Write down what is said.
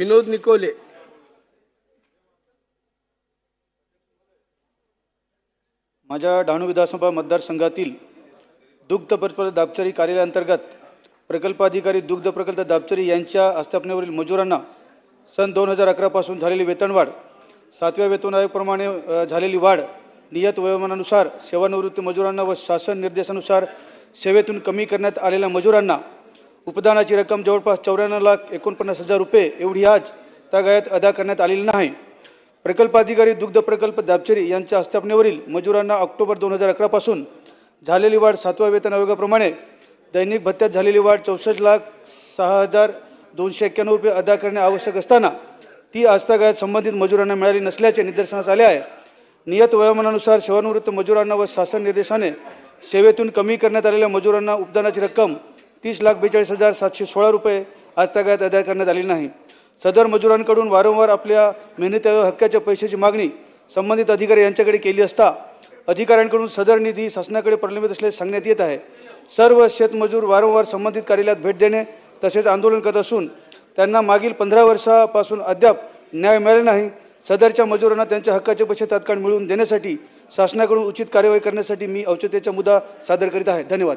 विनोद Nikolay. माझ्या डहाणू विधानसभा मतदारसंघातील दुग्ध प्रकल्प दाबचरी कार्यालयाअंतर्गत प्रकल्पाधिकारी दुग्ध प्रकल्प दाबचरी यांच्या आस्थापनेवरील मजुरांना सन 2011 पासून झालेली वेतनवाढ, 7व्या वेतन आयोगाप्रमाणे झालेली वाढ, नियत वयोमानानुसार सेवानिवृत्त मजुरांना व शासन निर्देशानुसार सेवेतून कमी करण्यात आलेल्या मजुरांना उपदानाची रक्कम जवळपास 94,49,000 रुपये एवढी आज तगायत अदा करण्यात आलेली नाही। प्रकल्पाधिकारी दुग्ध प्रकल्प दाबचेरी यांच्या आस्थापनेवरील मजुरांना ऑक्टोबर 2011 पासून झालेली वाढ 7व्या वेतन आयोगाप्रमाणे दैनिक भत्त्यात झालेली वाढ 64,06,291 रुपये अदा करणे आवश्यक असताना ती आजतागायत संबंधित मजुरांना मिळाली नसल्याचे निदर्शनास आले आहे। नियत वयोमानानुसार सेवानिवृत्त मजुरांना व शासन निर्देशाने सेवेतून कमी करण्यात आलेल्या मजुरांना उपदानाची रक्कम 30,42,716 रुपये आजतागायत अदा करण्यात आलेली नाही। सदर मजुरांकडून वारंवार आपल्या मेहनती हक्काच्या पैशाची मागणी संबंधित अधिकारी यांच्याकडे केली असता अधिकाऱ्यांकडून सदर निधी शासनाकडे प्रलंबित असल्याचे सांगण्यात येत आहे। सर्व शेतमजूर वारंवार संबंधित कार्यालयात भेट देणे तसेच आंदोलन करत असून त्यांना मागील 15 वर्षापासून अद्याप न्याय मिळाला नाही। सदरच्या मजुरांना त्यांच्या हक्काचे पैसे तात्काळ मिळवून देण्यासाठी शासनाकडून उचित कार्यवाही करण्यासाठी मी औचित्याचा मुद्दा सादर करीत आहे। धन्यवाद।